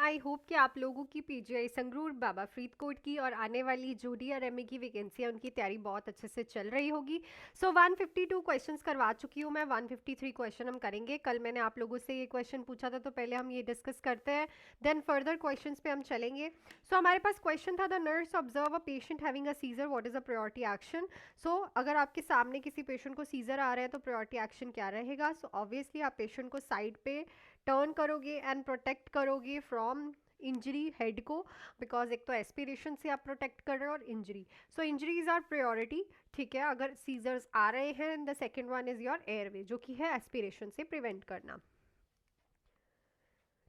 I hope कि आप लोगों की पीजीआई संगरूर बाबा फरीदकोट की और आने वाली जो डीआरएमए की वैकेंसी है उनकी तैयारी बहुत अच्छे से चल रही होगी। 152 क्वेश्चंस करवा चुकी हूँ मैं, 153 क्वेश्चन हम करेंगे। कल मैंने आप लोगों से ये क्वेश्चन पूछा था तो पहले हम ये डिस्कस करते हैं, देन फर्दर क्वेश्चंस पे हम चलेंगे। हमारे पास क्वेश्चन था, the nurse observe a patient having a seizure, what is a priority action. अगर आपके सामने किसी पेशेंट को सीजर आ रहा है तो प्रायोरिटी एक्शन क्या रहेगा। ऑब्वियसली आप पेशेंट को साइड पे टर्न करोगे एंड प्रोटेक्ट करोगे फ्रॉम इंजरी हेड को, बिकॉज एक तो एस्पिरेशन से आप प्रोटेक्ट कर रहे हो और injury, so injuries are priority. ठीक है, अगर सीजर्स आ रहे हैं, the second one is your airway, जो कि है एस्पिरेशन से प्रिवेंट करना।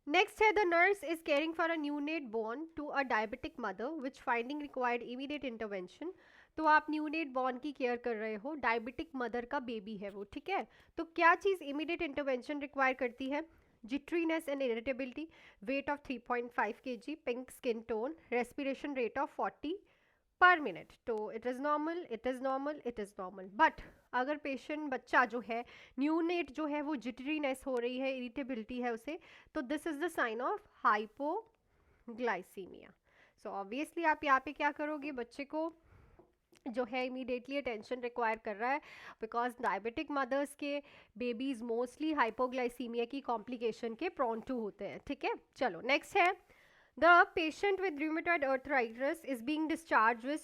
नेक्स्ट है, the nurse is caring for a neonate born to a diabetic mother which finding required immediate intervention. तो आप न्यूनेट बॉर्न की केयर कर रहे हो, डायबिटिक मदर का बेबी है वो, ठीक है। तो क्या चीज़ इमीडिएट इंटरवेंशन रिक्वायर करती है? Jitteriness and irritability, weight of 3.5 kg, pink skin tone, respiration rate of 40 per minute. तो it is normal, it is normal, it is normal. But अगर पेशेंट बच्चा जो है, न्यूनेट जो है, वो जिटरीनेस हो रही है, इरिटेबिलिटी है उसे, तो this is the sign of hypoglycaemia. So obviously आप यहाँ पे क्या करोगे, बच्चे को जो है इमीडिएटली अटेंशन रिक्वायर कर रहा है, बिकॉज डायबिटिक मदर्स के बेबीज मोस्टली हाइपोग्लाइसीमिया की कॉम्प्लिकेशन के प्रोन टू होते हैं। ठीक है, चलो नेक्स्ट है, the patient with rheumatoid arthritis is being discharge with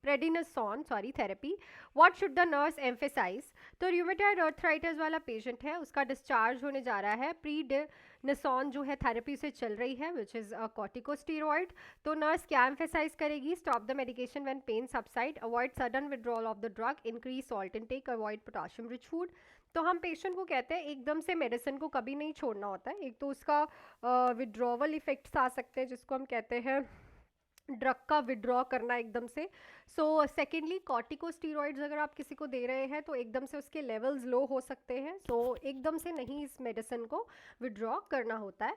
prednisone therapy, what should the nurse emphasise. तो रूमेटॉइड अर्थराइटिस वाला पेशेंट है, उसका डिस्चार्ज होने जा रहा है, प्रीडिनिसोन जो है थेरेपी से चल रही है, विच इज़ अ कॉर्टिकोस्टेरॉइड। तो नर्स क्या एम्फेसाइज करेगी, stop the medication when pain subside, avoid sudden withdrawal of the drug, increase salt intake, avoid potassium rich food. तो हम पेशेंट को कहते हैं एकदम से मेडिसिन को कभी नहीं छोड़ना होता है, एक तो उसका विड्रॉवल इफेक्ट्स आ सकते हैं जिसको हम कहते हैं ड्रग का विड्रॉ करना एकदम से। सेकेंडली कॉर्टिकोस्टीरॉइड्स अगर आप किसी को दे रहे हैं तो एकदम से उसके लेवल्स लो हो सकते हैं, एकदम से नहीं इस मेडिसिन को विड्रॉ करना होता है।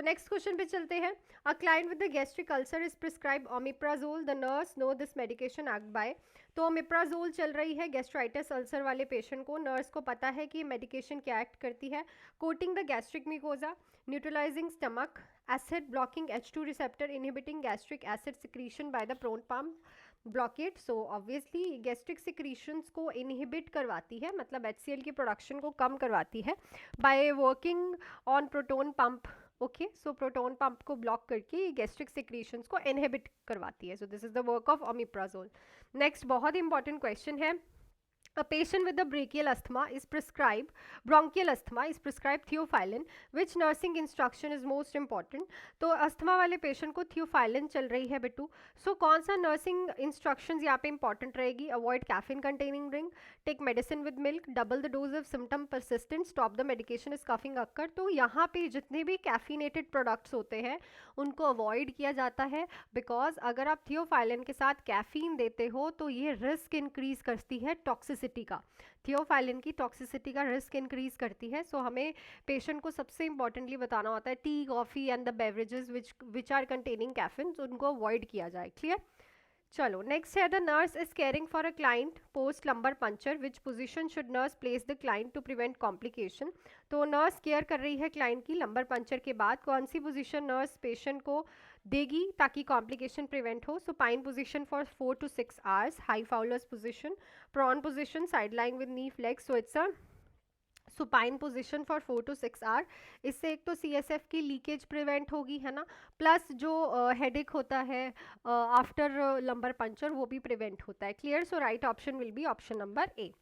नेक्स्ट क्वेश्चन पे चलते हैं, a client with the gastric ulcer is prescribe omeprazole, the nurse know this medication act by. तो ओमिप्राजोल चल रही है गैस्ट्राइटिस अल्सर वाले पेशेंट को, नर्स को पता है कि मेडिकेशन क्या एक्ट करती है, coating the gastric mucosa, neutralising stomach, acid blocking H2 receptor, inhibiting gastric acid secretion by the proton pump blockade। so obviously gastric secretions को inhibit करवाती है, मतलब HCl की प्रोडक्शन को कम करवाती है by working on proton pump। Okay, so proton pump को block करके गैस्ट्रिक सिक्रीशंस को इनहिबिट करवाती है। So this is the work of omeprazole. Next बहुत इंपॉर्टेंट क्वेश्चन है, a patient with a bronchial asthma is prescribed theophylline, which nursing instruction is most important। तो asthma वाले patient को theophylline चल रही है बेटू, कौन सा नर्सिंग इंस्ट्रक्शंस यहाँ पे इंपॉर्टेंट रहेगी, avoid caffeine containing drink, take medicine with milk, double the dose of symptom persistent, stop the medication is coughing occur. तो यहाँ पे जितने भी कैफिनेटेड प्रोडक्ट्स होते हैं उनको अवॉइड किया जाता है, बिकॉज अगर आप थियोफाइलिन के साथ कैफीन देते हो तो ये रिस्क इंक्रीज करती है टॉक्सिसिटी का, थियोफाइलिन की टॉक्सिसिटी का रिस्क इंक्रीज करती है। हमें पेशेंट को सबसे इंपॉर्टेंटली बताना होता है tea, coffee and the beverages which are containing caffeine, उनको अवॉइड किया जाए। क्लियर, चलो नेक्स्ट है, the nurse is caring for a client post lumbar puncture, which position should nurse place the client to prevent complication. तो nurse care कर रही है client की लंबर पंचर के बाद, कौन सी पोजीशन नर्स पेशेंट को देगी ताकि कॉम्प्लिकेशन प्रिवेंट हो। Supine position for 4 to 6 hours, high fowler's position, prone position, side lying with knee flex. It's a supine position for 4 to 6 hour. इससे एक तो CSF की लीकेज प्रिवेंट होगी, है ना, प्लस जो हेडेक होता है आफ्टर लंबर पंचर वो भी प्रिवेंट होता है। Clear, right option will be option number A.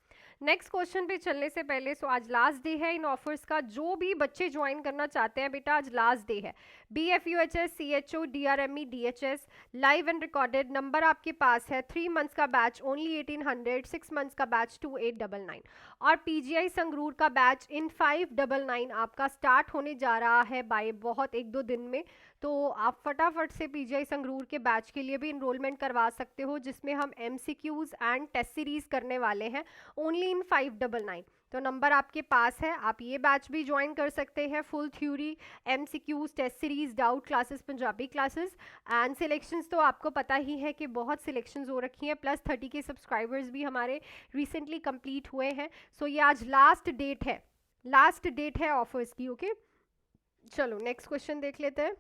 Next question पे चलने से पहले, आज लास्ट डे है इन ऑफर्स का, जो भी बच्चे ज्वाइन करना चाहते हैं बेटा आज लास्ट डे है। BFUHS, CHO, DRME, DHS live and recorded, number आपके पास है 3 मंथ्स का बैच ओनली 1800, 6 मंथ्स का बैच 2899, और PGI संगरूर का बैच इन 599 आपका स्टार्ट होने जा रहा है बाय बहुत 1-2 दिन में। तो आप फटाफट से PGI संगरूर के बैच के लिए भी इनरोलमेंट करवा सकते हो, जिसमें हम MCQs एंड टेस्ट सीरीज करने वाले हैं ओनली इन 599। तो नंबर आपके पास है, आप ये बैच भी ज्वाइन कर सकते हैं, full theory, MCQs, test series, doubt classes, Punjabi classes and selections. तो आपको पता ही है कि बहुत सिलेक्शंस हो रखी हैं, प्लस 30 के सब्सक्राइबर्स भी हमारे रिसेंटली कंप्लीट हुए हैं। ये आज लास्ट डेट है, लास्ट डेट है ऑफर्स की। ओके, चलो नेक्स्ट क्वेश्चन देख लेते हैं.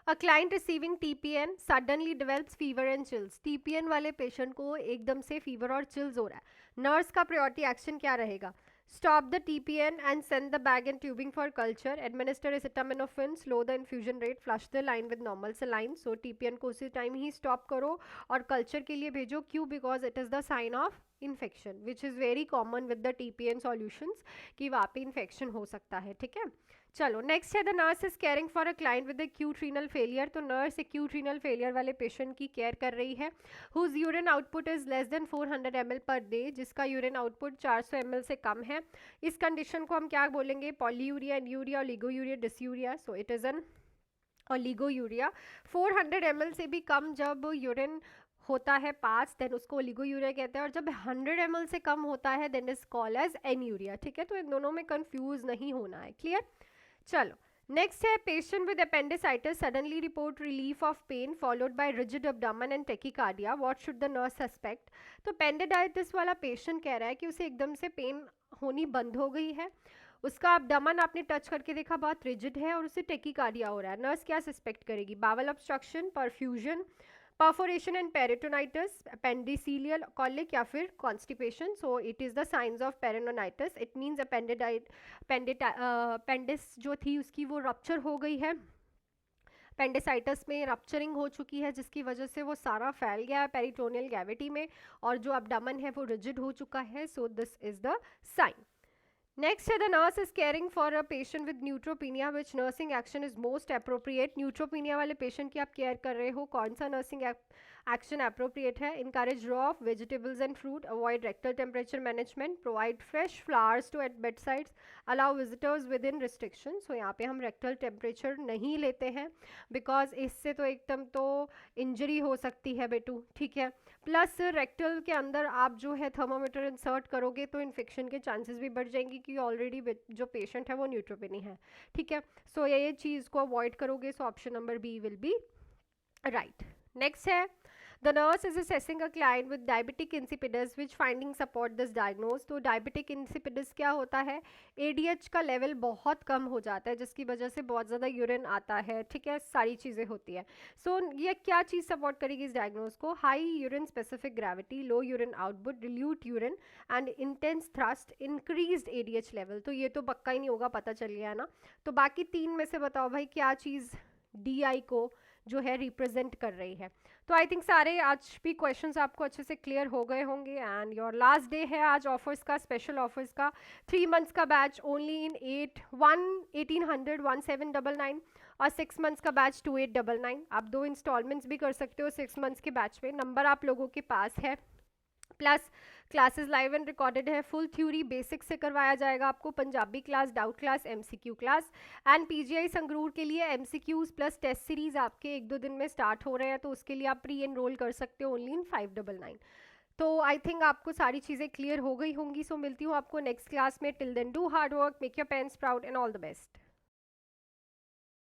A client receiving TPN suddenly develops fever and chills. TPN वाले पेशेंट को एकदम से फीवर और चिल्स हो रहा है. नर्स का प्रायोरिटी एक्शन क्या रहेगा? Stop the TPN and send the bag and tubing for culture. Administer acetaminophen, slow the infusion rate, flush the line with normal saline. So TPN को उसी टाइम ही stop करो और कल्चर के लिए भेजो. क्यों? Because it is the sign of infection which is very common with the TPN solutions कि वहाँ पे इन्फेक्शन हो सकता है. ठीक है. चलो नेक्स्ट है the nurse is caring for a client with acute renal failure. तो नर्स एक्यूट रीनल फेलियर वाले पेशेंट की केयर कर रही है whose urine output is less than 400 ml per day, जिसका यूरिन आउटपुट 400 ml से कम है. इस कंडीशन को हम क्या बोलेंगे? Polyuria, anuria, oliguria, dysuria. So it is an oliguria. 400 ml से भी कम जब यूरिन होता है पास देन उसको ओलिगोयूरिया कहते हैं, और जब 100 ml से कम होता है then is called as anuria. ठीक है. तो इन दोनों में कंफ्यूज नहीं होना है. क्लियर. चलो नेक्स्ट है patient with appendicitis suddenly report relief of pain followed by rigid abdomen and tachycardia. What should the nurse suspect? तो अपेंडिसाइटिस वाला पेशेंट कह रहा है कि उसे एकदम से पेन होनी बंद हो गई है, उसका अब्डोमेन आपने टच करके देखा बहुत रिजिड है और उसे टेकिकार्डिया हो रहा है. नर्स क्या सस्पेक्ट करेगी? Bowel obstruction, perfusion, perforation and peritonitis, appendiceal colic या फिर constipation. So it is the signs of peritonitis. It means appendix जो थी उसकी वो रप्चर हो गई है, पेंडिसाइटिस में रप्चरिंग हो चुकी है जिसकी वजह से वो सारा फैल गया है पेरिटोनियल कैविटी में और जो अब्डोमेन है वो रिजिड हो चुका है. So this is the sign. Next है the nurse is caring for a patient with neutropenia. Which nursing action is most appropriate? Neutropenia वाले पेशेंट की आप केयर कर रहे हो, कौन सा नर्सिंग एक्शन अप्रोप्रिएट है? Encourage raw of vegetables and fruit, avoid rectal temperature management, provide fresh flowers to at bed sides, allow visitors with in restriction. So यहाँ पे हम रेक्टल टेम्परेचर नहीं लेते हैं बिकॉज इससे तो एकदम तो इंजरी हो सकती है बेटू. ठीक है. प्लस रेक्टल के अंदर आप जो है थर्मामीटर इंसर्ट करोगे तो इन्फेक्शन के चांसेस भी बढ़ जाएंगे क्योंकि ऑलरेडी जो पेशेंट है वो न्यूट्रोपेनी है. ठीक है. सो ये चीज़ को अवॉइड करोगे. So option number B will be right. Next है the nurse is assessing a client with diabetic insipidus which finding support this diagnose. तो डायबिटिक इंसिपिडस क्या होता है? एडीएच का लेवल बहुत कम हो जाता है जिसकी वजह से बहुत ज़्यादा यूरिन आता है. ठीक है. सारी चीज़ें होती है. सो ये क्या चीज़ सपोर्ट करेगी इस डायग्नोज को? High urine specific gravity, low urine output, dilute urine and intense thrust, increased ADH level. तो ये तो पक्का ही नहीं होगा, पता चल गया ना. तो बाकी तीन में से बताओ भाई क्या चीज़ डीआई को जो है रिप्रेजेंट कर रही है. तो आई थिंक सारे आज भी क्वेश्चंस आपको अच्छे से क्लियर हो गए होंगे एंड योर लास्ट डे है आज ऑफर्स का, स्पेशल ऑफर्स का. 3 मंथ्स का बैच ओनली इन 1800 1799 और 6 मंथ्स का बैच 2899. आप 2 इंस्टॉलमेंट्स भी कर सकते हो 6 मंथ्स के बैच में. नंबर आप लोगों के पास है. Plus classes live and recorded है. फुल थ्योरी बेसिक से करवाया जाएगा आपको. Punjabi class, doubt class, MCQ class and PGI Sangrur के लिए एमसीक्यूज प्लस टेस्ट सीरीज आपके 1-2 दिन में स्टार्ट हो रहे हैं तो उसके लिए आप प्री एनरोल कर सकते हो ओनली इन 599. तो आई थिंक आपको सारी चीज़ें क्लियर हो गई होंगी. सो मिलती हूँ आपको नेक्स्ट क्लास में. Till then do hard work, make your parents proud and all the best.